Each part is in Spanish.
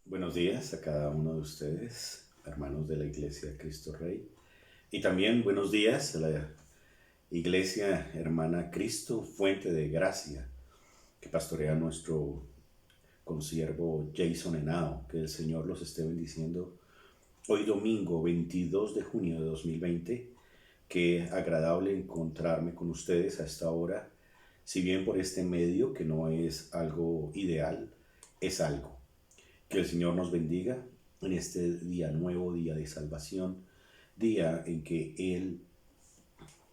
Buenos días a cada uno de ustedes, hermanos de la Iglesia Cristo Rey. Y también buenos días a la Iglesia Hermana Cristo Fuente de Gracia, que pastorea nuestro consiervo Jason Henao. Que el Señor los esté bendiciendo hoy domingo 22 de junio de 2020. Qué agradable encontrarme con ustedes a esta hora, si bien por este medio, que no es algo ideal, es algo. Que el Señor nos bendiga en este día nuevo, día de salvación, día en que Él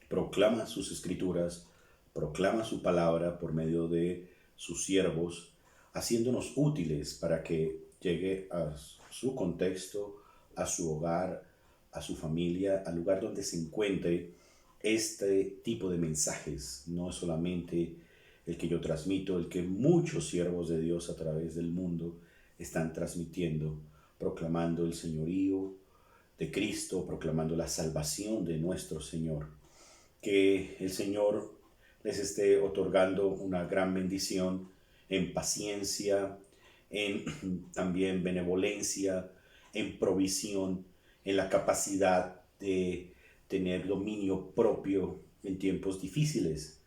proclama sus escrituras, proclama su palabra por medio de sus siervos, haciéndonos útiles para que llegue a su contexto, a su hogar, a su familia, al lugar donde se encuentre este tipo de mensajes. No es solamente el que yo transmito, el que muchos siervos de Dios a través del mundo están transmitiendo, proclamando el señorío de Cristo, proclamando la salvación de nuestro Señor. Que el Señor les esté otorgando una gran bendición en paciencia, en también benevolencia, en provisión, en la capacidad de tener dominio propio en tiempos difíciles.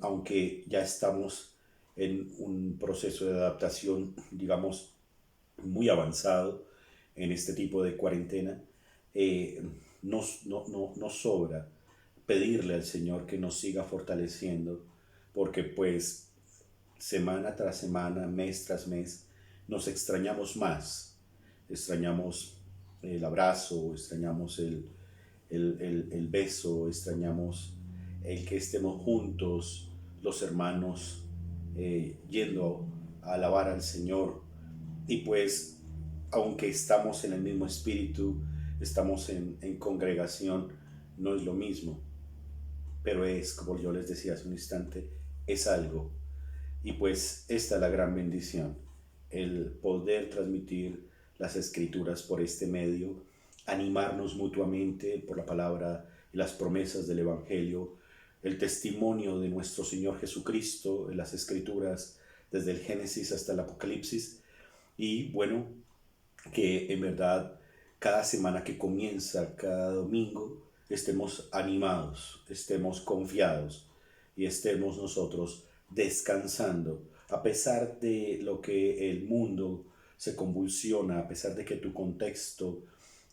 Aunque ya estamos en un proceso de adaptación, digamos, muy avanzado en este tipo de cuarentena, eh, nos sobra pedirle al Señor que nos siga fortaleciendo, porque pues semana tras semana, mes tras mes, nos extrañamos más. Extrañamos el abrazo, extrañamos el beso, extrañamos el que estemos juntos, los hermanos, yendo a alabar al Señor. Y pues, aunque estamos en el mismo espíritu, estamos en congregación, no es lo mismo, pero es, como yo les decía hace un instante, es algo. Y pues esta es la gran bendición, el poder transmitir las escrituras por este medio, animarnos mutuamente por la palabra y las promesas del Evangelio, el testimonio de nuestro Señor Jesucristo en las escrituras, desde el Génesis hasta el Apocalipsis. Y bueno, que en verdad cada semana que comienza, cada domingo, estemos animados, estemos confiados y estemos nosotros descansando, a pesar de lo que el mundo se convulsiona, a pesar de que tu contexto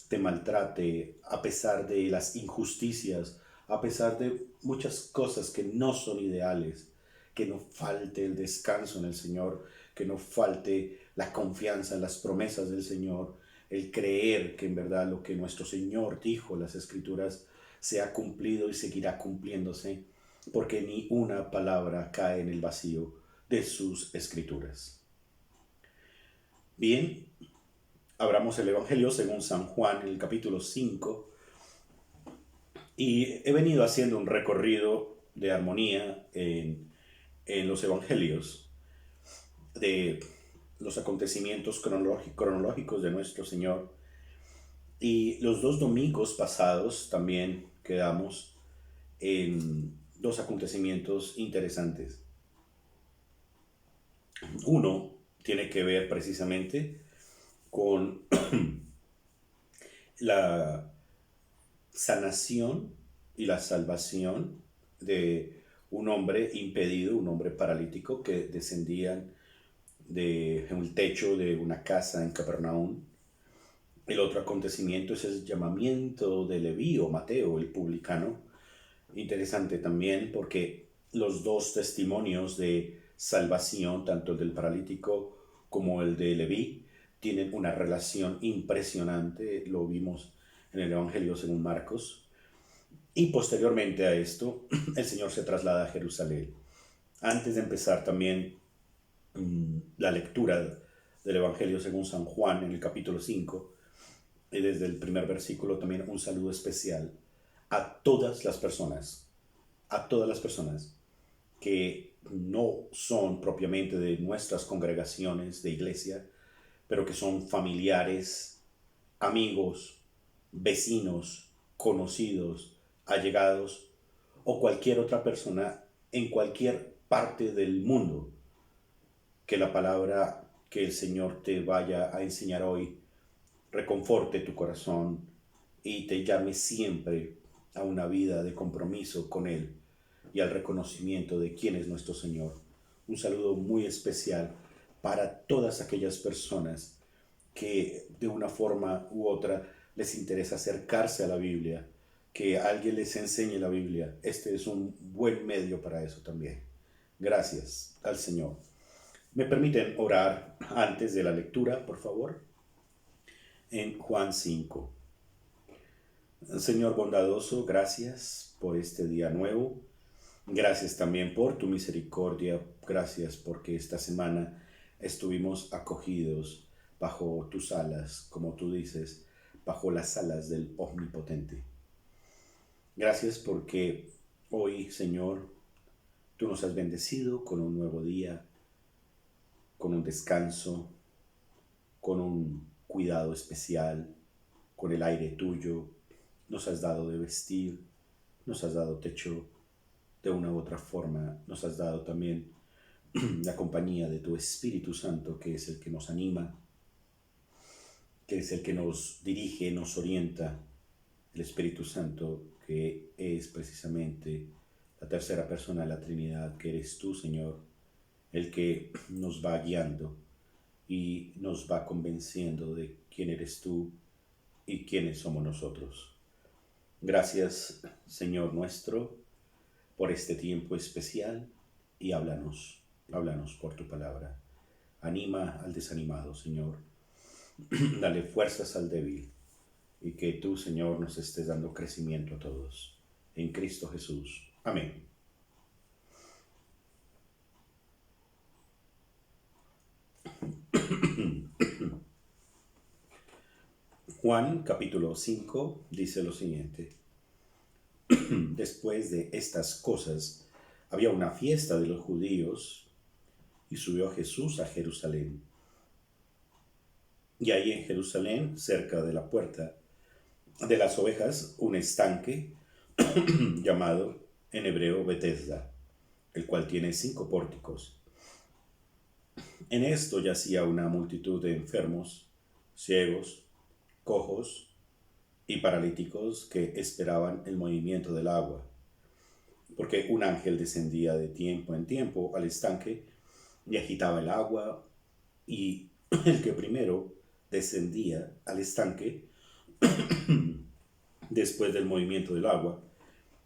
te maltrate, a pesar de las injusticias, a pesar de muchas cosas que no son ideales, que no falte el descanso en el Señor, que no falte la confianza en las promesas del Señor, el creer que en verdad lo que nuestro Señor dijo en las Escrituras se ha cumplido y seguirá cumpliéndose, porque ni una palabra cae en el vacío de sus Escrituras. Bien, abramos el Evangelio según San Juan, en el capítulo 5, y he venido haciendo un recorrido de armonía en los Evangelios, de los acontecimientos cronológicos de nuestro Señor. Y los dos domingos pasados también quedamos en dos acontecimientos interesantes. Uno tiene que ver precisamente con la sanación y la salvación de un hombre impedido, un hombre paralítico que descendía del techo de una casa en Capernaum. El otro acontecimiento es el llamamiento de Leví o Mateo, el publicano. Interesante también porque los dos testimonios de salvación, tanto el del paralítico como el de Leví, tienen una relación impresionante. Lo vimos en el Evangelio según Marcos. Y posteriormente a esto, el Señor se traslada a Jerusalén. Antes de empezar también la lectura del Evangelio según San Juan en el capítulo 5, y desde el primer versículo también un saludo especial a todas las personas que no son propiamente de nuestras congregaciones de iglesia, pero que son familiares, amigos, vecinos, conocidos, allegados o cualquier otra persona en cualquier parte del mundo que la palabra que el Señor te vaya a enseñar hoy, reconforte tu corazón y te llame siempre a una vida de compromiso con Él y al reconocimiento de quién es nuestro Señor. Un saludo muy especial para todas aquellas personas que de una forma u otra les interesa acercarse a la Biblia, que alguien les enseñe la Biblia. Este es un buen medio para eso también. Gracias al Señor. ¿Me permiten orar antes de la lectura, por favor? En Juan 5. Señor bondadoso, gracias por este día nuevo. Gracias también por tu misericordia. Gracias porque esta semana estuvimos acogidos bajo tus alas, como tú dices, bajo las alas del Omnipotente. Gracias porque hoy, Señor, tú nos has bendecido con un nuevo día, con un descanso, con un cuidado especial, con el aire tuyo. Nos has dado de vestir, nos has dado techo, de una u otra forma nos has dado también la compañía de tu Espíritu Santo, que es el que nos anima, que es el que nos dirige, nos orienta. El Espíritu Santo, que es precisamente la tercera persona de la Trinidad, que eres tú, Señor, el que nos va guiando y nos va convenciendo de quién eres tú y quiénes somos nosotros. Gracias, Señor nuestro, por este tiempo especial y háblanos por tu palabra. Anima al desanimado, Señor. Dale fuerzas al débil y que tú, Señor, nos estés dando crecimiento a todos. En Cristo Jesús. Amén. Juan capítulo 5 dice lo siguiente. Después de estas cosas, había una fiesta de los judíos y subió Jesús a Jerusalén. Y ahí en Jerusalén, cerca de la puerta de las ovejas, un estanque llamado en hebreo Betesda, el cual tiene 5 pórticos. En esto yacía una multitud de enfermos, ciegos, cojos y paralíticos que esperaban el movimiento del agua, porque un ángel descendía de tiempo en tiempo al estanque y agitaba el agua, y el que primero descendía al estanque después del movimiento del agua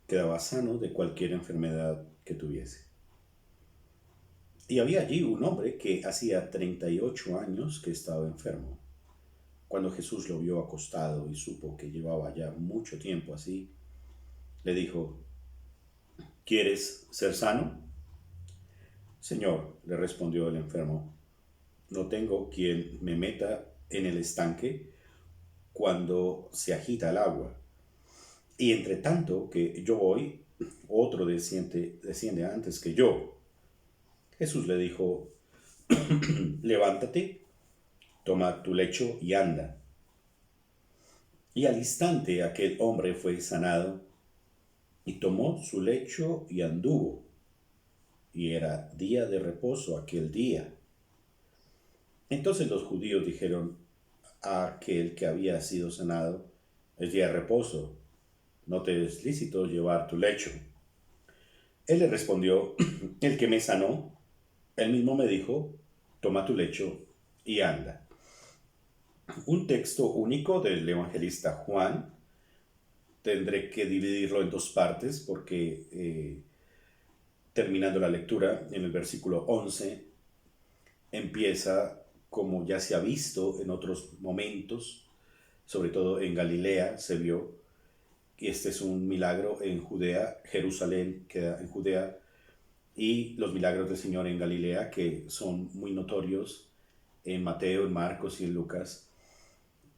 quedaba sano de cualquier enfermedad que tuviese. Y había allí un hombre que hacía 38 años que estaba enfermo. Cuando Jesús lo vio acostado y supo que llevaba ya mucho tiempo así, le dijo: ¿Quieres ser sano? Señor, le respondió el enfermo, no tengo quien me meta en el estanque cuando se agita el agua. Y entre tanto que yo voy, otro desciende antes que yo. Jesús le dijo: levántate, toma tu lecho y anda. Y al instante aquel hombre fue sanado, y tomó su lecho y anduvo. Y era día de reposo aquel día. Entonces los judíos dijeron a aquel que había sido sanado: es día de reposo, no te es lícito llevar tu lecho. Él le respondió: el que me sanó, él mismo me dijo, toma tu lecho y anda. Un texto único del evangelista Juan. Tendré que dividirlo en 2 partes porque terminando la lectura en el versículo 11 empieza, como ya se ha visto en otros momentos, sobre todo en Galilea se vio, y este es un milagro en Judea. Jerusalén queda en Judea, y los milagros del Señor en Galilea, que son muy notorios en Mateo, en Marcos y en Lucas,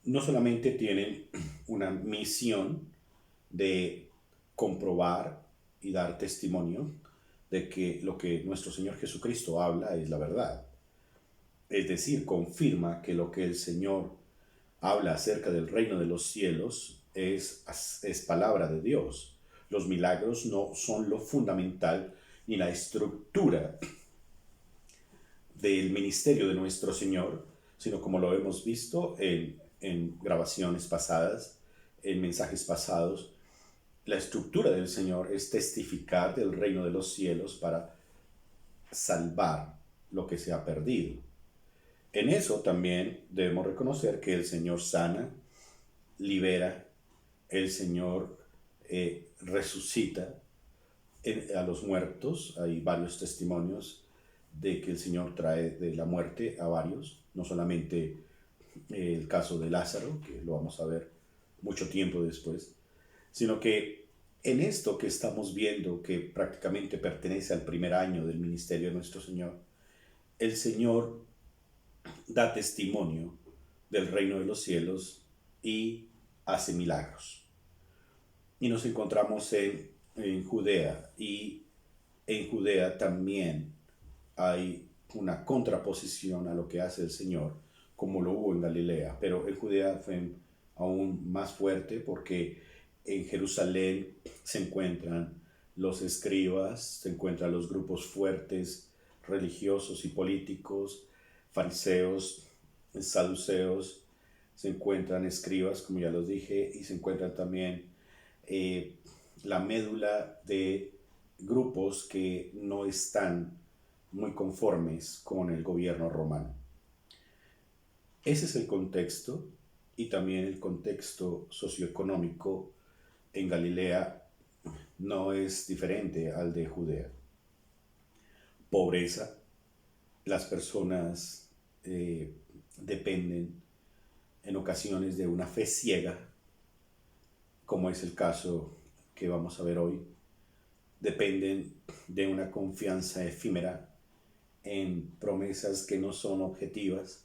no solamente tienen una misión de comprobar y dar testimonio de que lo que nuestro Señor Jesucristo habla es la verdad. Es decir, confirma que lo que el Señor habla acerca del reino de los cielos es palabra de Dios. Los milagros no son lo fundamental ni la estructura del ministerio de nuestro Señor, sino como lo hemos visto en grabaciones pasadas, en mensajes pasados, la estructura del Señor es testificar del reino de los cielos para salvar lo que se ha perdido. En eso también debemos reconocer que el Señor sana, libera, el Señor resucita a los muertos. Hay varios testimonios de que el Señor trae de la muerte a varios, no solamente el caso de Lázaro, que lo vamos a ver mucho tiempo después, sino que en esto que estamos viendo, que prácticamente pertenece al primer año del ministerio de nuestro Señor, el Señor da testimonio del reino de los cielos y hace milagros. Y nos encontramos en Judea, y en Judea también hay una contraposición a lo que hace el Señor, como lo hubo en Galilea, pero en Judea fue aún más fuerte porque en Jerusalén se encuentran los escribas, se encuentran los grupos fuertes religiosos y políticos, fariseos, saduceos, se encuentran escribas, como ya los dije, y se encuentran también la médula de grupos que no están muy conformes con el gobierno romano. Ese es el contexto, y también el contexto socioeconómico en Galilea no es diferente al de Judea. Pobreza, las personas dependen en ocasiones de una fe ciega, como es el caso que vamos a ver hoy. Dependen de una confianza efímera en promesas que no son objetivas,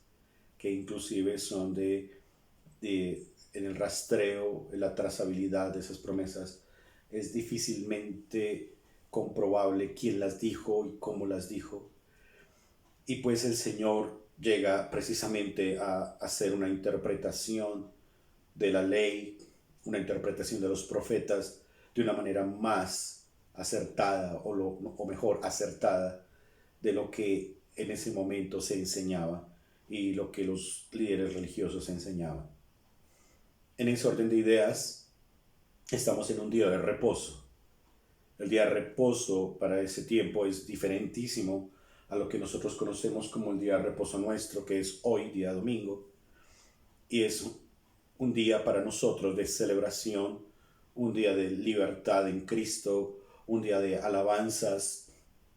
que inclusive son en el rastreo, en la trazabilidad de esas promesas, es difícilmente comprobable quién las dijo y cómo las dijo. Y pues el Señor llega precisamente a hacer una interpretación de la ley, una interpretación de los profetas de una manera más acertada, o mejor, acertada de lo que en ese momento se enseñaba y lo que los líderes religiosos enseñaban. En ese orden de ideas, estamos en un día de reposo. El día de reposo para ese tiempo es diferentísimo a lo que nosotros conocemos como el día de reposo nuestro, que es hoy, día domingo, y es un día para nosotros de celebración, un día de libertad en Cristo, un día de alabanzas,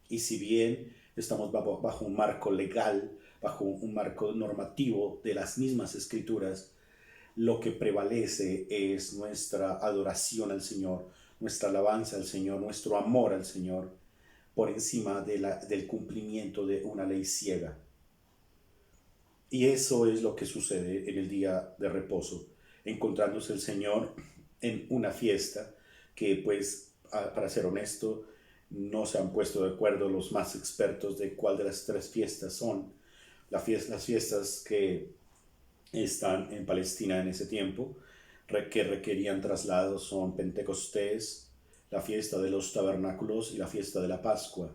y si bien estamos bajo un marco legal, bajo un marco normativo de las mismas escrituras, lo que prevalece es nuestra adoración al Señor, nuestra alabanza al Señor, nuestro amor al Señor, por encima del cumplimiento de una ley ciega. Y eso es lo que sucede en el día de reposo, encontrándose el Señor en una fiesta que, pues, para ser honesto, no se han puesto de acuerdo los más expertos de cuál de las tres fiestas son. Las fiestas que están en Palestina en ese tiempo, que requerían traslados, son Pentecostés, la fiesta de los tabernáculos y la fiesta de la Pascua.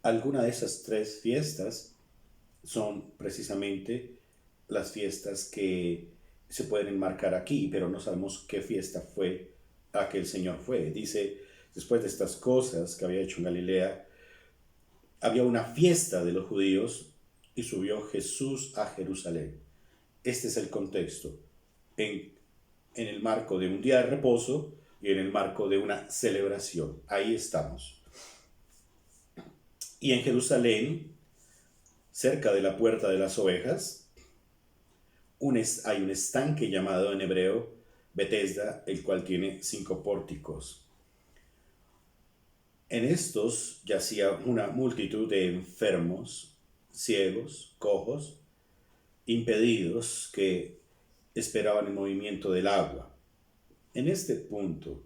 Alguna de esas tres fiestas son precisamente las fiestas que se pueden enmarcar aquí, pero no sabemos qué fiesta fue a que el Señor fue. Dice, después de estas cosas que había hecho en Galilea, había una fiesta de los judíos y subió Jesús a Jerusalén. Este es el contexto, en el marco de un día de reposo y en el marco de una celebración. Ahí estamos. Y en Jerusalén, cerca de la puerta de las ovejas, hay un estanque llamado en hebreo Betesda, el cual tiene 5 pórticos. En estos yacía una multitud de enfermos, ciegos, cojos, impedidos, que esperaban el movimiento del agua. En este punto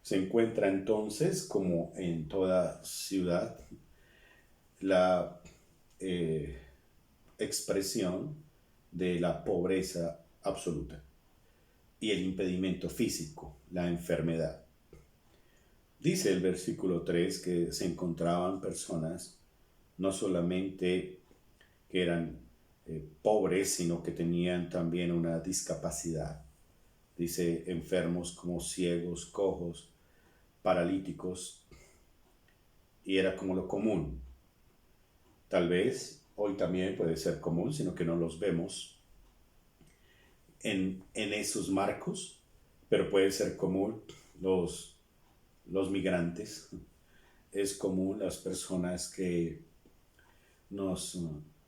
se encuentra entonces, como en toda ciudad, la expresión de la pobreza absoluta y el impedimento físico, la enfermedad. Dice el versículo 3 que se encontraban personas no solamente que eran pobres, sino que tenían también una discapacidad. Dice enfermos como ciegos, cojos, paralíticos, y era como lo común. Tal vez hoy también puede ser común, sino que no los vemos en esos marcos, pero puede ser común los migrantes, es común las personas que nos,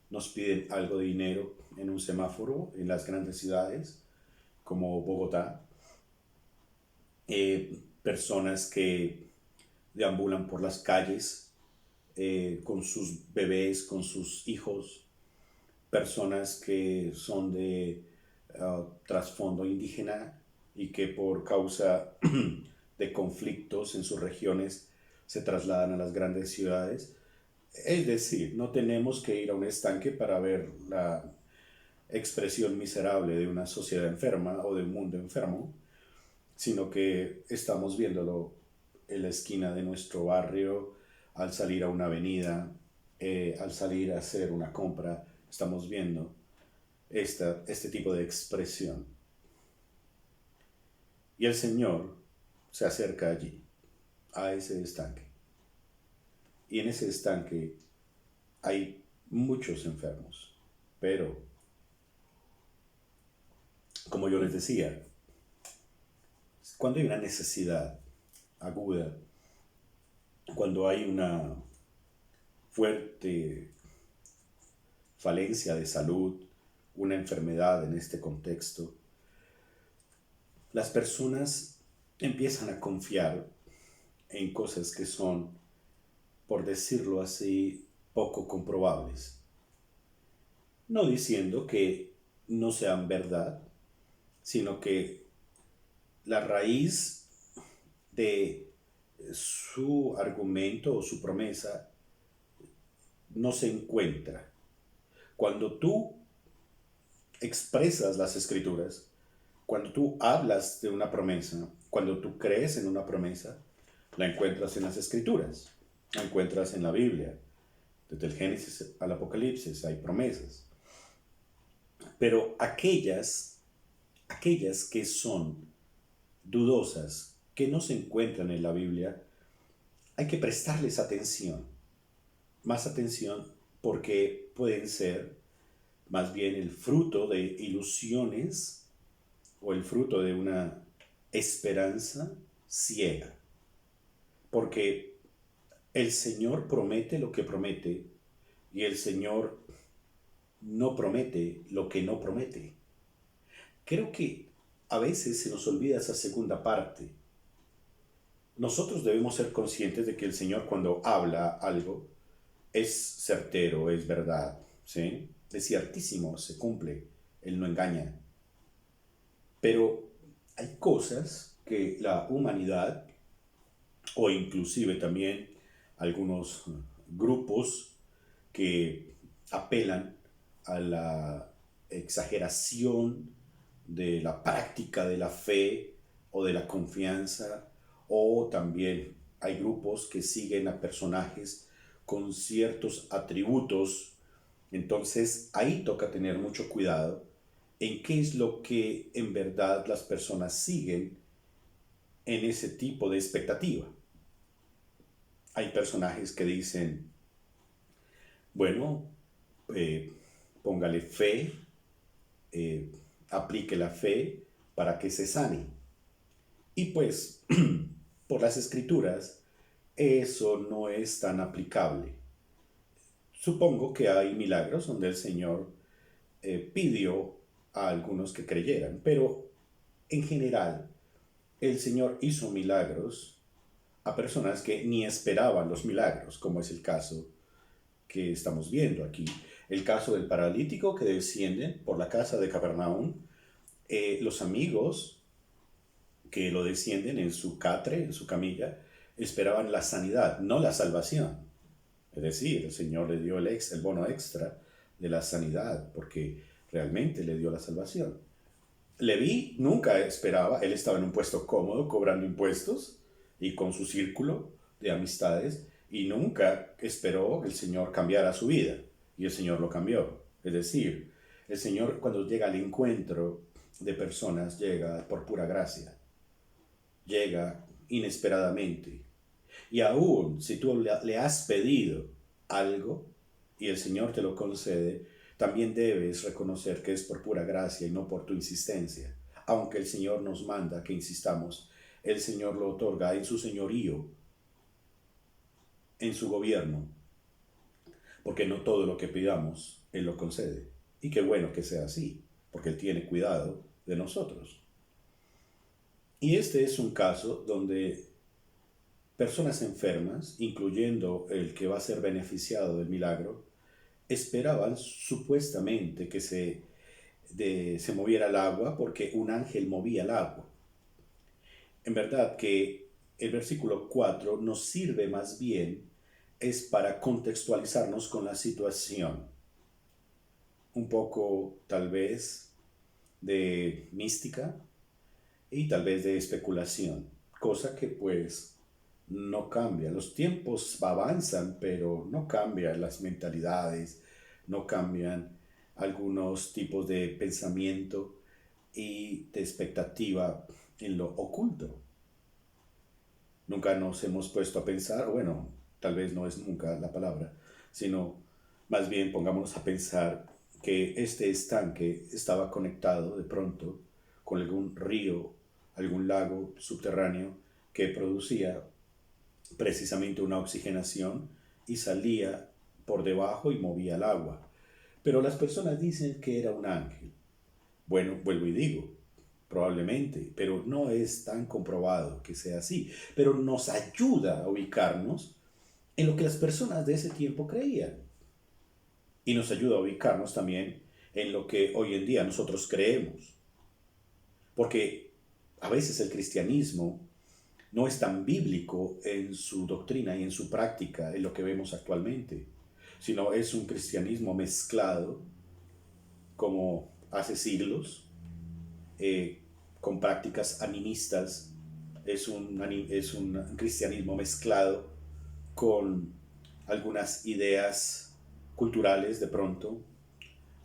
nos piden algo de dinero en un semáforo en las grandes ciudades como Bogotá, personas que deambulan por las calles con sus bebés, con sus hijos, personas que son de trasfondo indígena y que por causa de conflictos en sus regiones se trasladan a las grandes ciudades. Es decir, no tenemos que ir a un estanque para ver la expresión miserable de una sociedad enferma o de un mundo enfermo, sino que estamos viéndolo en la esquina de nuestro barrio, al salir a una avenida, al salir a hacer una compra, estamos viendo este tipo de expresión. Y el Señor se acerca allí, a ese estanque. Y en ese estanque hay muchos enfermos, pero, como yo les decía, cuando hay una necesidad aguda, cuando hay una fuerte falencia de salud, una enfermedad en este contexto, las personas empiezan a confiar en cosas que son, por decirlo así, poco comprobables. No diciendo que no sean verdad, sino que la raíz de su argumento o su promesa no se encuentra. Cuando tú expresas las escrituras, cuando tú hablas de una promesa, cuando tú crees en una promesa, la encuentras en las escrituras, la encuentras en la Biblia. Desde el Génesis al Apocalipsis hay promesas. Pero aquellas que son dudosas, que no se encuentran en la Biblia, hay que prestarles atención, más atención, porque pueden ser más bien el fruto de ilusiones o el fruto de una esperanza ciega. Porque el Señor promete lo que promete y el Señor no promete lo que no promete. Creo que a veces se nos olvida esa segunda parte. Nosotros debemos ser conscientes de que el Señor, cuando habla algo, es certero, es verdad, ¿sí? Es ciertísimo, se cumple, Él no engaña. Pero hay cosas que la humanidad, o inclusive también algunos grupos que apelan a la exageración de la práctica de la fe o de la confianza, o también hay grupos que siguen a personajes con ciertos atributos. Entonces ahí toca tener mucho cuidado en qué es lo que en verdad las personas siguen en ese tipo de expectativa. Hay personajes que dicen, bueno, eh, póngale fe, aplique la fe para que se sane. Y pues, por las escrituras, eso no es tan aplicable. Supongo que hay milagros donde el Señor pidió a algunos que creyeran, pero en general el Señor hizo milagros a personas que ni esperaban los milagros, como es el caso que estamos viendo aquí. El caso del paralítico que desciende por la casa de Capernaum, los amigos que lo descienden en su catre, en su camilla, esperaban la sanidad, no la salvación. Es decir, el Señor le dio el bono extra de la sanidad, porque realmente le dio la salvación. Leví nunca esperaba, él estaba en un puesto cómodo, cobrando impuestos y con su círculo de amistades, y nunca esperó que el Señor cambiara su vida y el Señor lo cambió. Es decir, el Señor cuando llega al encuentro de personas llega por pura gracia, llega inesperadamente. Y aún si tú le has pedido algo y el Señor te lo concede, también debes reconocer que es por pura gracia y no por tu insistencia. Aunque el Señor nos manda que insistamos, el Señor lo otorga en su señorío, en su gobierno, porque no todo lo que pidamos Él lo concede. Y qué bueno que sea así, porque Él tiene cuidado de nosotros. Y este es un caso donde personas enfermas, incluyendo el que va a ser beneficiado del milagro, esperaban supuestamente que se moviera el agua porque un ángel movía el agua. En verdad que el versículo 4 nos sirve más bien es para contextualizarnos con la situación. Un poco tal vez de mística y tal vez de especulación, cosa que pues no cambia. Los tiempos avanzan, pero no cambian las mentalidades, no cambian algunos tipos de pensamiento y de expectativa en lo oculto. Nunca nos hemos puesto a pensar, bueno, tal vez no es nunca la palabra, sino más bien pongámonos a pensar que este estanque estaba conectado de pronto con algún río, algún lago subterráneo que producía precisamente una oxigenación y salía por debajo y movía el agua. Pero las personas dicen que era un ángel. Bueno, vuelvo y digo, probablemente, pero no es tan comprobado que sea así. Pero nos ayuda a ubicarnos en lo que las personas de ese tiempo creían. Y nos ayuda a ubicarnos también en lo que hoy en día nosotros creemos. Porque a veces el cristianismo no es tan bíblico en su doctrina y en su práctica, en lo que vemos actualmente, sino es un cristianismo mezclado, como hace siglos, con prácticas animistas, es un cristianismo mezclado con algunas ideas culturales de pronto,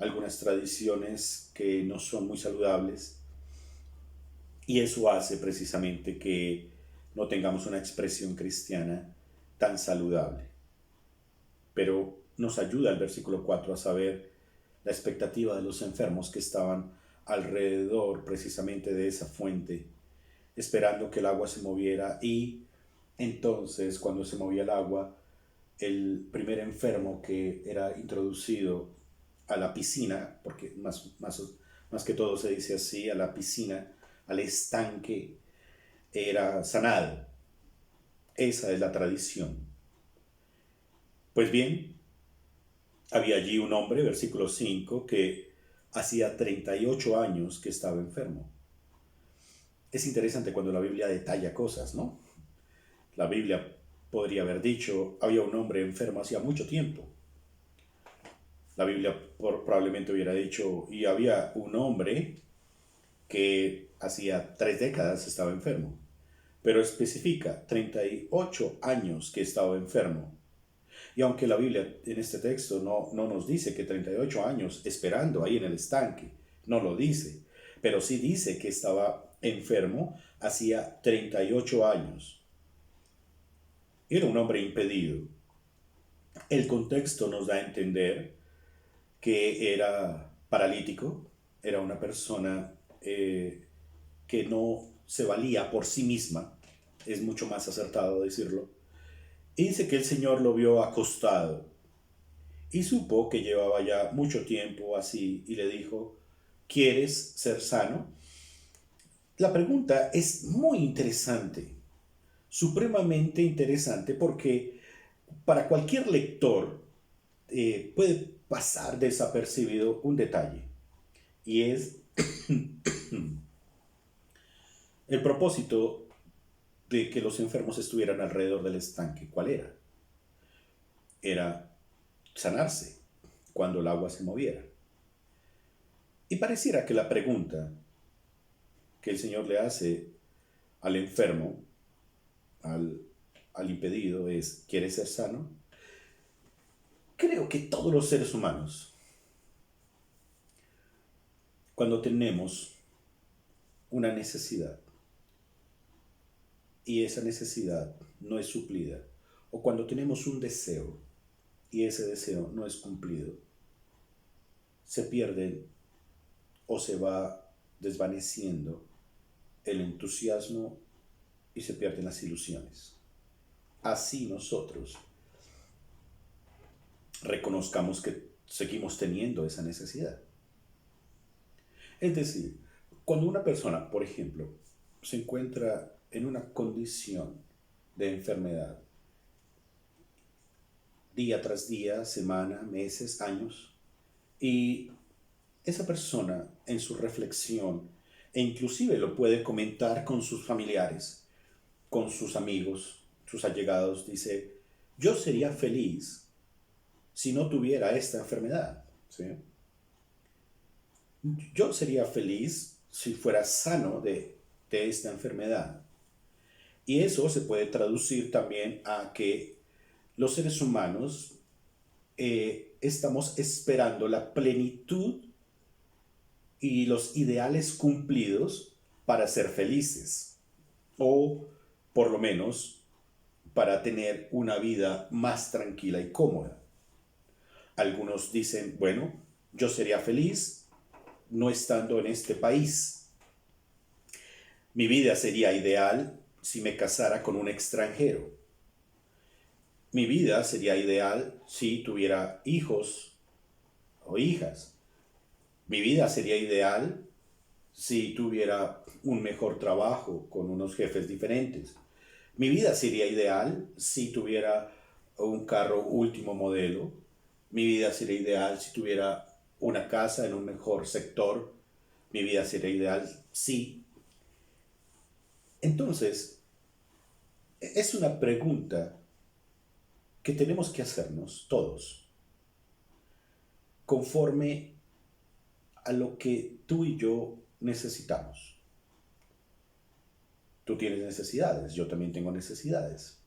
algunas tradiciones que no son muy saludables, y eso hace precisamente que no tengamos una expresión cristiana tan saludable. Pero nos ayuda el versículo 4 a saber la expectativa de los enfermos que estaban alrededor precisamente de esa fuente, esperando que el agua se moviera, y entonces cuando se movía el agua, el primer enfermo que era introducido a la piscina, porque más que todo se dice así, a la piscina, al estanque, era sanado. Esa es la tradición. Pues bien, había allí un hombre, versículo 5, que hacía 38 años que estaba enfermo. Es interesante cuando la Biblia detalla cosas, ¿no? La Biblia podría haber dicho, había un hombre enfermo hacía mucho tiempo. La Biblia probablemente hubiera dicho, y había un hombre que hacía 3 décadas estaba enfermo. Pero especifica 38 años que estaba enfermo. Y aunque la Biblia en este texto no nos dice que 38 años esperando ahí en el estanque, no lo dice, pero sí dice que estaba enfermo hacía 38 años. Era un hombre impedido. El contexto nos da a entender que era paralítico, era una persona que no se valía por sí misma, es mucho más acertado decirlo. Y dice que el Señor lo vio acostado y supo que llevaba ya mucho tiempo así y le dijo, ¿quieres ser sano? La pregunta es muy interesante, supremamente interesante, porque para cualquier lector puede pasar desapercibido un detalle, y es el propósito de que los enfermos estuvieran alrededor del estanque. ¿Cuál era? Era sanarse cuando el agua se moviera. Y pareciera que la pregunta que el Señor le hace al enfermo, al impedido, es, ¿quieres ser sano? Creo que todos los seres humanos, cuando tenemos una necesidad y esa necesidad no es suplida, o cuando tenemos un deseo y ese deseo no es cumplido, se pierde o se va desvaneciendo el entusiasmo y se pierden las ilusiones. Así nosotros reconozcamos que seguimos teniendo esa necesidad. Es decir, cuando una persona, por ejemplo, se encuentra en una condición de enfermedad, día tras día, semana, meses, años, y esa persona en su reflexión, e inclusive lo puede comentar con sus familiares, con sus amigos, sus allegados, dice, yo sería feliz si no tuviera esta enfermedad, ¿sí? Yo sería feliz si fuera sano de esta enfermedad. Y eso se puede traducir también a que los seres humanos estamos esperando la plenitud y los ideales cumplidos para ser felices, o por lo menos para tener una vida más tranquila y cómoda. Algunos dicen, bueno, yo sería feliz no estando en este país. Mi vida sería ideal si me casara con un extranjero. Mi vida sería ideal si tuviera hijos o hijas. Mi vida sería ideal si tuviera un mejor trabajo con unos jefes diferentes. Mi vida sería ideal si tuviera un carro último modelo. Mi vida sería ideal si tuviera una casa en un mejor sector. Mi vida sería ideal si. Entonces, es una pregunta que tenemos que hacernos todos, conforme a lo que tú y yo necesitamos. Tú tienes necesidades, yo también tengo necesidades.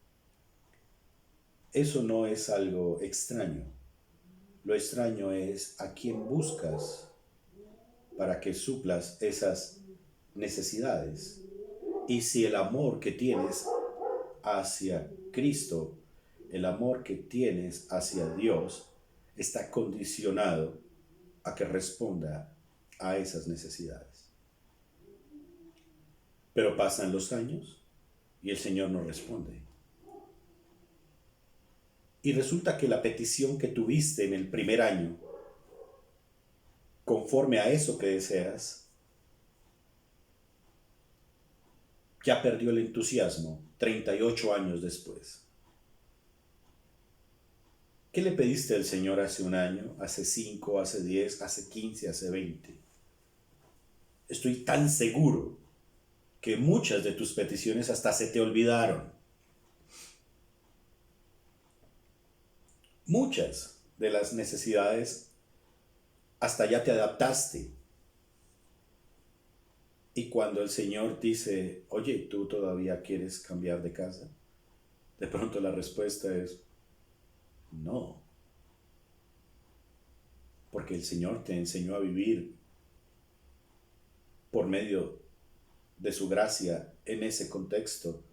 Eso no es algo extraño. Lo extraño es a quién buscas para que suplas esas necesidades. Y si el amor que tienes hacia Cristo, el amor que tienes hacia Dios, está condicionado a que responda a esas necesidades. Pero pasan los años y el Señor no responde. Y resulta que la petición que tuviste en el primer año, conforme a eso que deseas, ya perdió el entusiasmo 38 años después. ¿Qué le pediste al Señor hace un año, hace 5, hace 10, hace 15, hace 20? Estoy tan seguro que muchas de tus peticiones hasta se te olvidaron. Muchas de las necesidades hasta ya te adaptaste. Y cuando el Señor dice, oye, ¿tú todavía quieres cambiar de casa? De pronto la respuesta es, no. Porque el Señor te enseñó a vivir por medio de su gracia en ese contexto,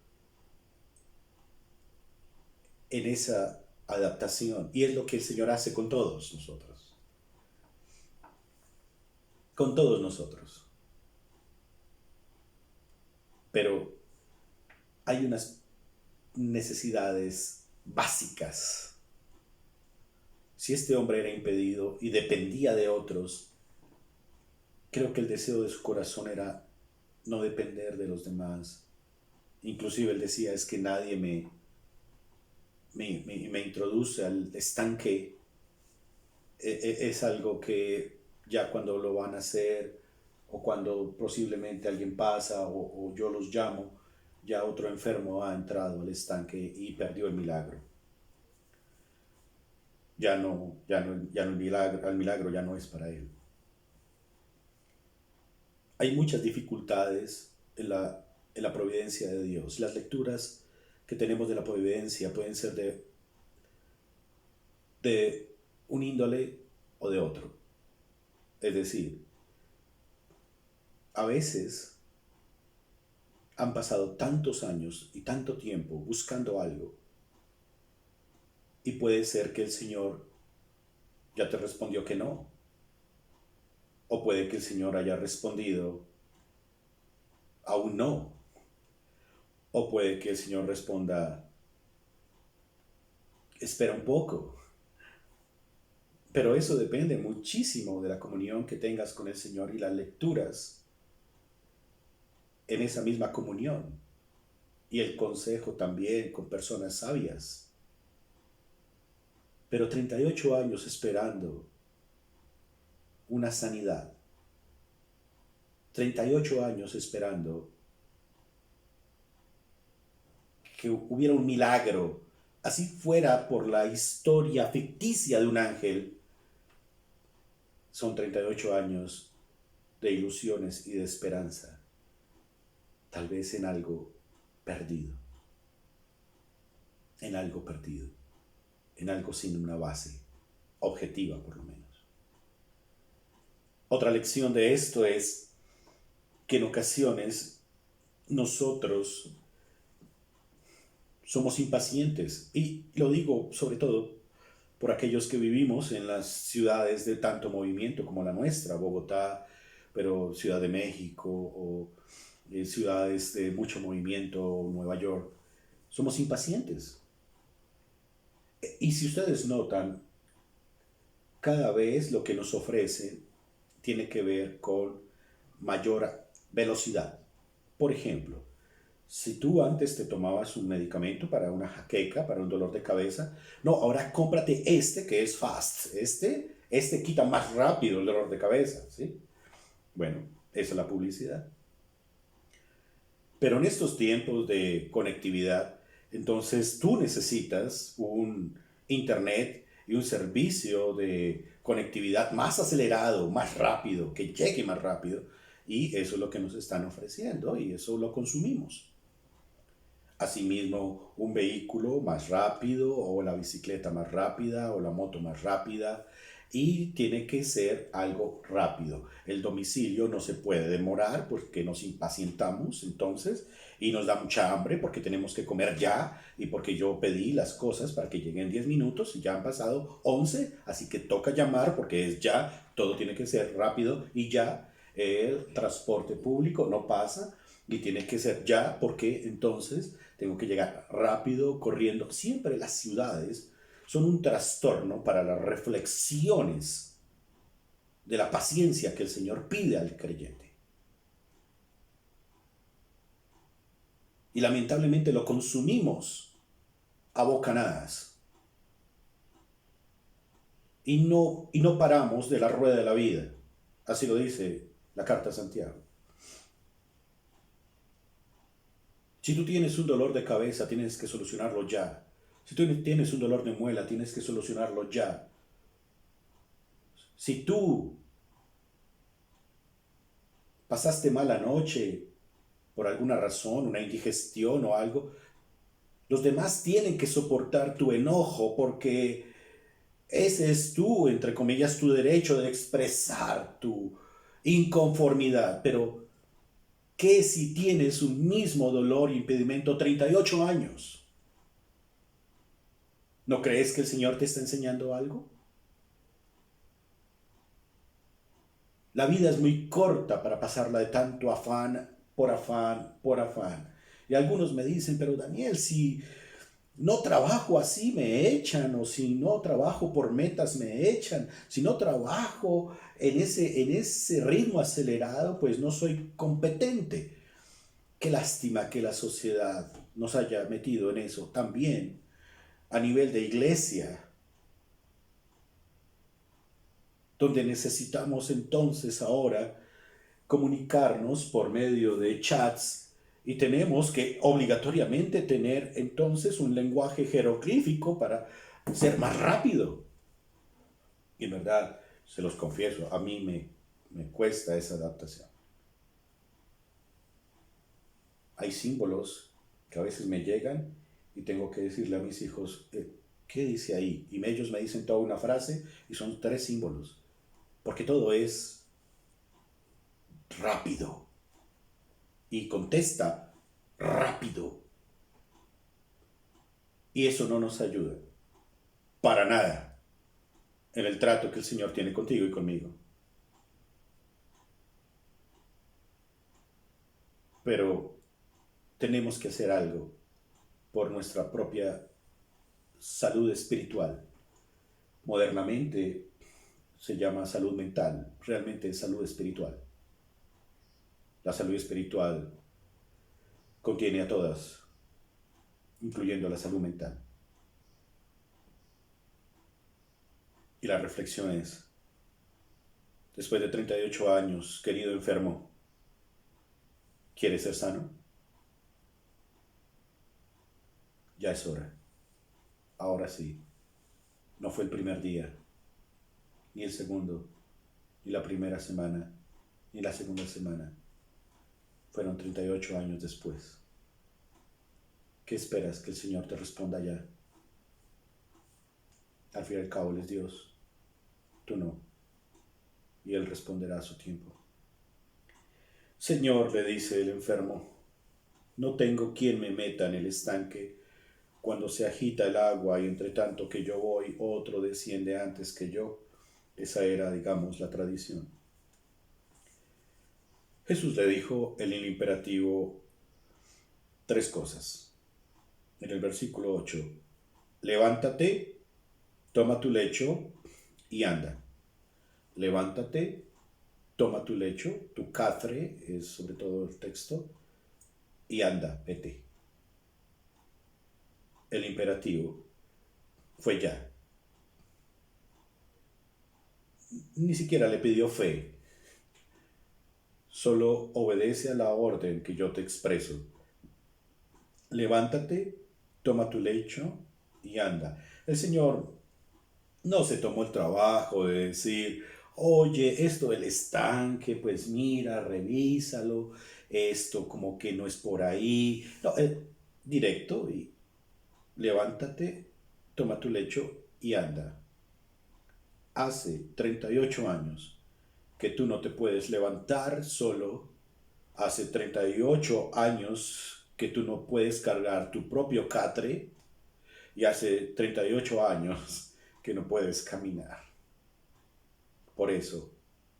en esa adaptación. Y es lo que el Señor hace con todos nosotros. Con todos nosotros. Pero hay unas necesidades básicas. Si este hombre era impedido y dependía de otros, creo que el deseo de su corazón era no depender de los demás. Inclusive él decía, es que nadie me introduce al estanque. Es algo que ya cuando lo van a hacer, o cuando posiblemente alguien pasa, o yo los llamo, ya otro enfermo ha entrado al estanque y perdió el milagro. Ya el milagro ya no es para él. Hay muchas dificultades en la providencia de Dios. Las lecturas que tenemos de la providencia pueden ser de un índole o de otro. Es decir, a veces han pasado tantos años y tanto tiempo buscando algo y puede ser que el Señor ya te respondió que no. O puede que el Señor haya respondido aún no. O puede que el Señor responda, espera un poco. Pero eso depende muchísimo de la comunión que tengas con el Señor y las lecturas en esa misma comunión. Y el consejo también con personas sabias. Pero 38 años esperando una sanidad. 38 años esperando que hubiera un milagro, así fuera por la historia ficticia de un ángel. Son 38 años de ilusiones y de esperanza, tal vez en algo perdido, en algo perdido, en algo sin una base objetiva por lo menos. Otra lección de esto es que en ocasiones nosotros somos impacientes, y lo digo sobre todo por aquellos que vivimos en las ciudades de tanto movimiento como la nuestra, Bogotá, pero Ciudad de México o ciudades de mucho movimiento, Nueva York. Somos impacientes. Y si ustedes notan, cada vez lo que nos ofrecen tiene que ver con mayor velocidad. Por ejemplo, si tú antes te tomabas un medicamento para una jaqueca, para un dolor de cabeza, no, ahora cómprate este que es fast. Este quita más rápido el dolor de cabeza, ¿sí? Bueno, esa es la publicidad. Pero en estos tiempos de conectividad, entonces tú necesitas un internet y un servicio de conectividad más acelerado, más rápido, que llegue más rápido. Y eso es lo que nos están ofreciendo y eso lo consumimos. Asimismo, un vehículo más rápido o la bicicleta más rápida o la moto más rápida, y tiene que ser algo rápido. El domicilio no se puede demorar porque nos impacientamos entonces y nos da mucha hambre porque tenemos que comer ya y porque yo pedí las cosas para que lleguen 10 minutos y ya han pasado 11, así que toca llamar porque es ya, todo tiene que ser rápido y ya. El transporte público no pasa y tiene que ser ya porque entonces tengo que llegar rápido, corriendo. Siempre las ciudades son un trastorno para las reflexiones de la paciencia que el Señor pide al creyente. Y lamentablemente lo consumimos a bocanadas. Y no paramos de la rueda de la vida. Así lo dice la carta a Santiago. Si tú tienes un dolor de cabeza, tienes que solucionarlo ya. Si tú tienes un dolor de muela, tienes que solucionarlo ya. Si tú pasaste mala noche por alguna razón, una indigestión o algo, los demás tienen que soportar tu enojo porque ese es tu, entre comillas, tu derecho de expresar tu inconformidad. Pero, ¿qué si tienes un mismo dolor y impedimento 38 años? ¿No crees que el Señor te está enseñando algo? La vida es muy corta para pasarla de tanto afán, por afán, por afán. Y algunos me dicen, pero Daniel, si no trabajo así me echan, o si no trabajo por metas me echan, si no trabajo en ese ritmo acelerado, pues no soy competente. Qué lástima que la sociedad nos haya metido en eso también a nivel de iglesia, donde necesitamos entonces ahora comunicarnos por medio de chats y tenemos que obligatoriamente tener entonces un lenguaje jeroglífico para ser más rápido. Y en verdad, se los confieso, a mí me cuesta esa adaptación. Hay símbolos que a veces me llegan y tengo que decirle a mis hijos, ¿Qué dice ahí? Y ellos me dicen toda una frase y son 3 símbolos, porque todo es rápido y contesta rápido. Y eso no nos ayuda para nada en el trato que el Señor tiene contigo y conmigo. Pero tenemos que hacer algo por nuestra propia salud espiritual. Modernamente se llama salud mental, realmente es salud espiritual. La salud espiritual contiene a todas, incluyendo la salud mental. Y la reflexión es, después de 38 años, querido enfermo, ¿quieres ser sano? Ya es hora. Ahora sí. No fue el primer día, ni el segundo, ni la primera semana, ni la segunda semana. Fueron 38 años después. ¿Qué esperas que el Señor te responda ya? Al fin y al cabo Él es Dios, tú no, y Él responderá a su tiempo. Señor, le dice el enfermo, no tengo quien me meta en el estanque cuando se agita el agua y entre tanto que yo voy, otro desciende antes que yo. Esa era, digamos, la tradición. Jesús le dijo en el imperativo 3 cosas. En el versículo 8, levántate, toma tu lecho y anda. Levántate, toma tu lecho, tu catre es sobre todo el texto, y anda, vete. El imperativo fue ya. Ni siquiera le pidió fe, solo obedece a la orden que yo te expreso. Levántate, toma tu lecho y anda. El Señor no se tomó el trabajo de decir, oye, esto del estanque, pues mira, revísalo, esto como que no es por ahí. No, directo y levántate, toma tu lecho y anda. Hace 38 años que tú no te puedes levantar solo. Hace 38 años que tú no puedes cargar tu propio catre. Y hace 38 años que no puedes caminar. Por eso,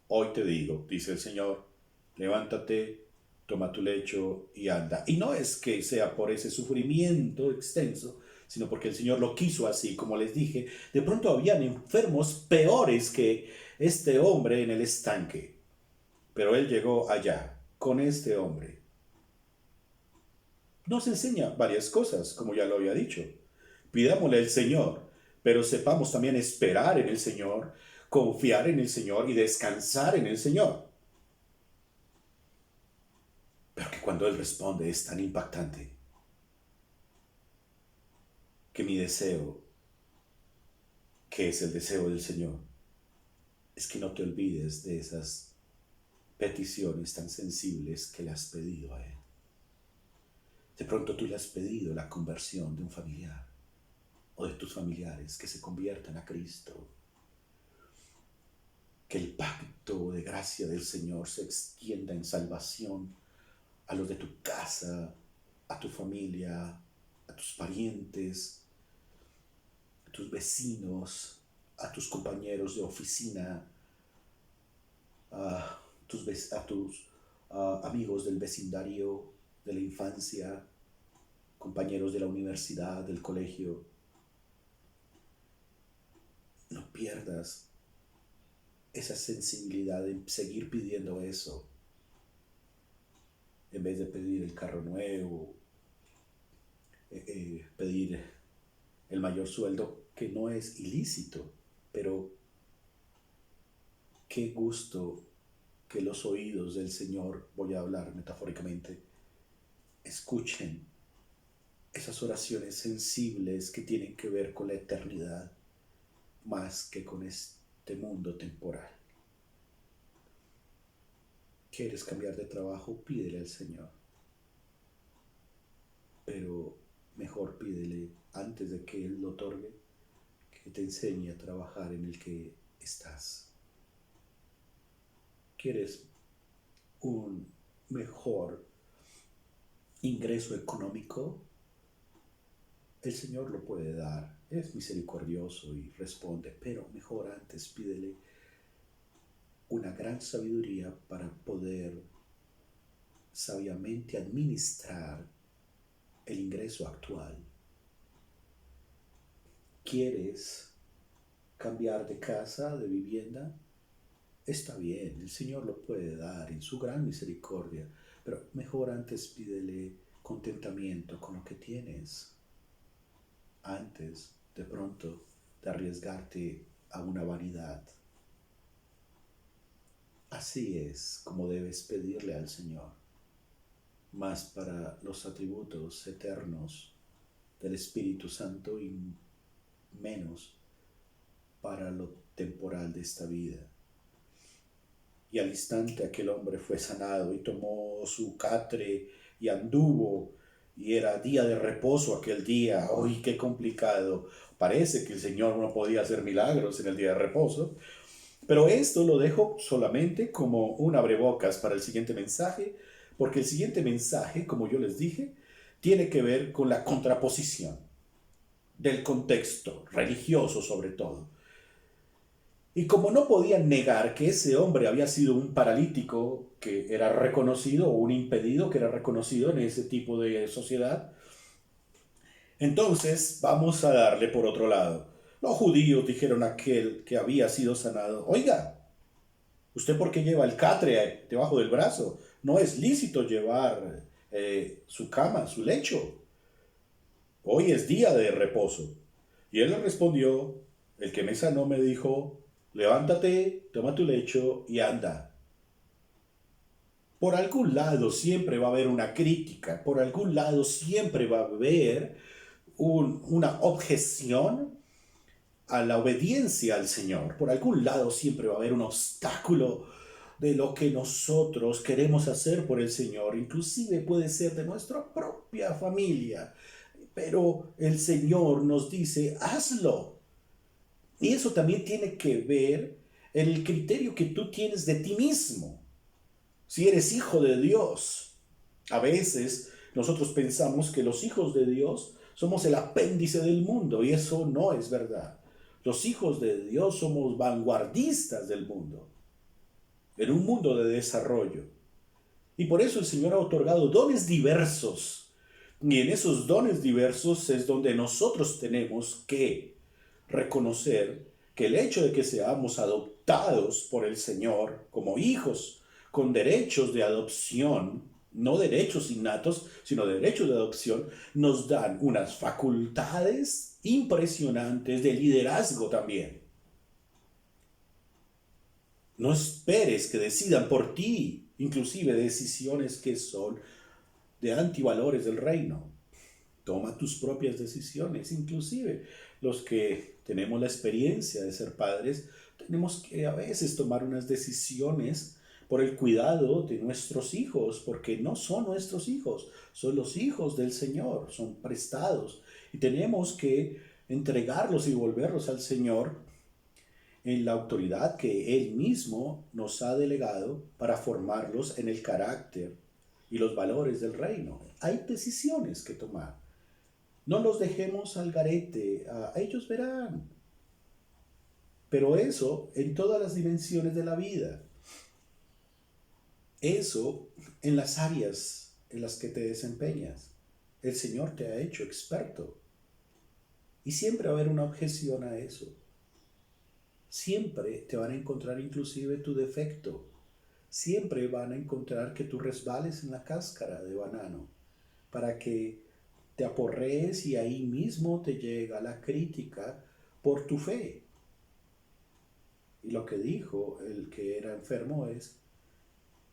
hoy te digo, dice el Señor, levántate, toma tu lecho y anda. Y no es que sea por ese sufrimiento extenso, sino porque el Señor lo quiso así, como les dije. De pronto habían enfermos peores que este hombre en el estanque. Pero Él llegó allá, con este hombre. Nos enseña varias cosas, como ya lo había dicho. Pidámosle al Señor, pero sepamos también esperar en el Señor, confiar en el Señor y descansar en el Señor. Pero que cuando Él responde es tan impactante que mi deseo, que es el deseo del Señor, es que no te olvides de esas peticiones tan sensibles que le has pedido a Él. De pronto tú le has pedido la conversión de un familiar o de tus familiares que se conviertan a Cristo. Que el pacto de gracia del Señor se extienda en salvación a los de tu casa, a tu familia, a tus parientes, a tus vecinos, a tus compañeros de oficina, a tus amigos del vecindario, de la infancia, compañeros de la universidad, del colegio. No pierdas esa sensibilidad de seguir pidiendo eso, en vez de pedir el carro nuevo, pedir el mayor sueldo, que no es ilícito, pero qué gusto que los oídos del Señor, voy a hablar metafóricamente, escuchen esas oraciones sensibles que tienen que ver con la eternidad más que con este mundo temporal. ¿Quieres cambiar de trabajo? Pídele al Señor. Pero mejor pídele antes de que Él lo otorgue, que te enseñe a trabajar en el que estás. ¿Quieres un mejor ingreso económico? El Señor lo puede dar, es misericordioso y responde, pero mejor antes pídele una gran sabiduría para poder sabiamente administrar el ingreso actual. ¿Quieres cambiar de casa, de vivienda? Está bien, el Señor lo puede dar en su gran misericordia, pero mejor antes pídele contentamiento con lo que tienes, antes de pronto de arriesgarte a una vanidad. Así es como debes pedirle al Señor, más para los atributos eternos del Espíritu Santo y menos para lo temporal de esta vida. Y al instante aquel hombre fue sanado y tomó su catre y anduvo, y era día de reposo aquel día. ¡Uy, qué complicado! Parece que el Señor no podía hacer milagros en el día de reposo, pero esto lo dejo solamente como un abrebocas para el siguiente mensaje, porque el siguiente mensaje, como yo les dije, tiene que ver con la contraposición del contexto religioso sobre todo. Y como no podían negar que ese hombre había sido un paralítico que era reconocido, o un impedido que era reconocido en ese tipo de sociedad, entonces vamos a darle por otro lado. Los judíos dijeron a aquel que había sido sanado, oiga, ¿usted por qué lleva el catre debajo del brazo? No es lícito llevar su cama, su lecho. Hoy es día de reposo. Y él le respondió, el que me sanó me dijo, levántate, toma tu lecho y anda. Por algún lado siempre va a haber una crítica, por algún lado siempre va a haber una objeción a la obediencia al Señor. Por algún lado siempre va a haber un obstáculo de lo que nosotros queremos hacer por el Señor. Inclusive puede ser de nuestra propia familia. Pero el Señor nos dice, hazlo. Y eso también tiene que ver en el criterio que tú tienes de ti mismo. Si eres hijo de Dios, a veces nosotros pensamos que los hijos de Dios somos el apéndice del mundo y eso no es verdad. Los hijos de Dios somos vanguardistas del mundo, en un mundo de desarrollo. Y por eso el Señor ha otorgado dones diversos. Y en esos dones diversos es donde nosotros tenemos que reconocer que el hecho de que seamos adoptados por el Señor como hijos con derechos de adopción, no derechos innatos, sino derechos de adopción, nos dan unas facultades impresionantes de liderazgo también. No esperes que decidan por ti, inclusive decisiones que son de antivalores del reino. Toma tus propias decisiones, inclusive los que tenemos la experiencia de ser padres, tenemos que a veces tomar unas decisiones por el cuidado de nuestros hijos, porque no son nuestros hijos, son los hijos del Señor, son prestados y tenemos que entregarlos y volverlos al Señor en la autoridad que Él mismo nos ha delegado para formarlos en el carácter y los valores del reino. Hay decisiones que tomar. No los dejemos al garete, ellos verán. Pero eso en todas las dimensiones de la vida. Eso en las áreas en las que te desempeñas. El Señor te ha hecho experto. Y siempre va a haber una objeción a eso. Siempre te van a encontrar inclusive tu defecto. Siempre van a encontrar que tú resbales en la cáscara de banano para que te aporrees y ahí mismo te llega la crítica por tu fe. Y lo que dijo el que era enfermo es,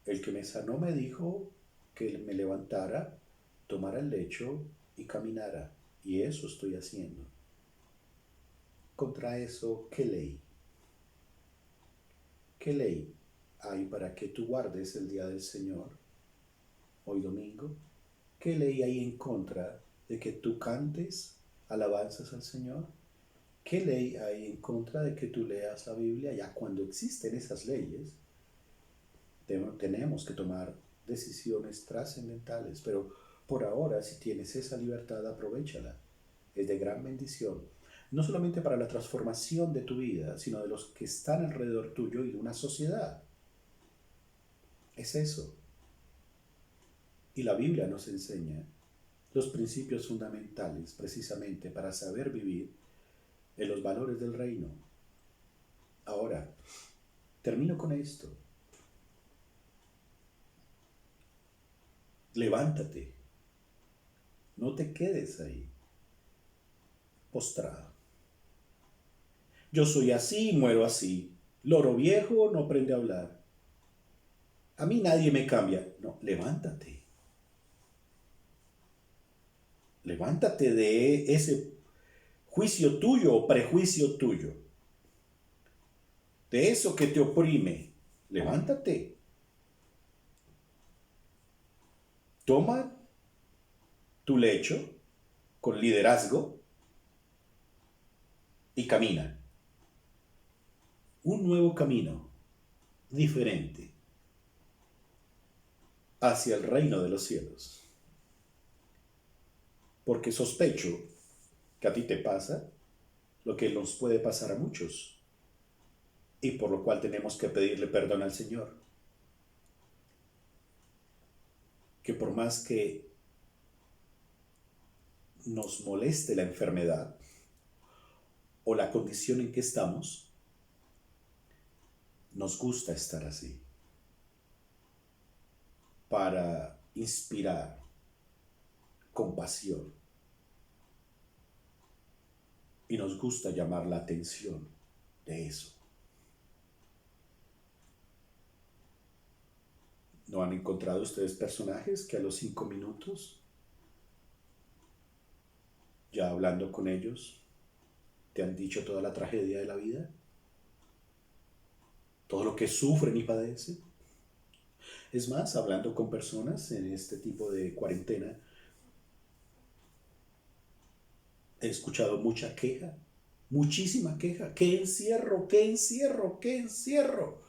el que me sanó me dijo que me levantara, tomara el lecho y caminara. Y eso estoy haciendo. Contra eso, ¿qué ley? ¿Qué ley hay para que tú guardes el día del Señor, hoy domingo? ¿Qué ley hay en contra de que tú cantes alabanzas al Señor? ¿Qué ley hay en contra de que tú leas la Biblia? Ya cuando existen esas leyes, tenemos que tomar decisiones trascendentales, pero por ahora, si tienes esa libertad, aprovéchala. Es de gran bendición, no solamente para la transformación de tu vida, sino de los que están alrededor tuyo y de una sociedad. Es eso. Y la Biblia nos enseña los principios fundamentales precisamente para saber vivir en los valores del reino. Ahora, termino con esto. Levántate. No te quedes ahí, postrado. Yo soy así y muero así. Loro viejo no aprende a hablar. A mí nadie me cambia. No, levántate. Levántate de ese juicio tuyo o prejuicio tuyo. De eso que te oprime. Levántate. Toma tu lecho con liderazgo y camina. Un nuevo camino, diferente, hacia el reino de los cielos. Porque sospecho que a ti te pasa lo que nos puede pasar a muchos, y por lo cual tenemos que pedirle perdón al Señor. Que por más que nos moleste la enfermedad o la condición en que estamos, nos gusta estar así, para inspirar compasión. Y nos gusta llamar la atención de eso. ¿No han encontrado ustedes personajes que a los 5 minutos, ya hablando con ellos, te han dicho toda la tragedia de la vida? Todo lo que sufren y padecen. Es más, hablando con personas en este tipo de cuarentena, he escuchado mucha queja, muchísima queja. ¿Qué encierro? ¿Qué encierro? ¿Qué encierro?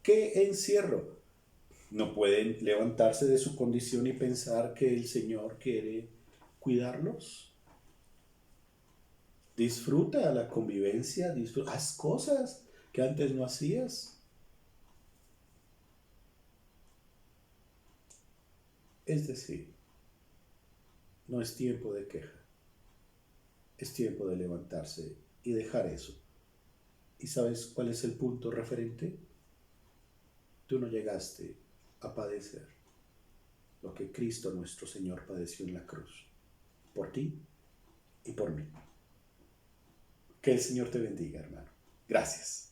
¿Qué encierro? No pueden levantarse de su condición y pensar que el Señor quiere cuidarlos. Disfruta la convivencia, haz cosas que antes no hacías. Es decir, no es tiempo de queja, es tiempo de levantarse y dejar eso. ¿Y sabes cuál es el punto referente? Tú no llegaste a padecer lo que Cristo nuestro Señor padeció en la cruz, por ti y por mí. Que el Señor te bendiga, hermano. Gracias.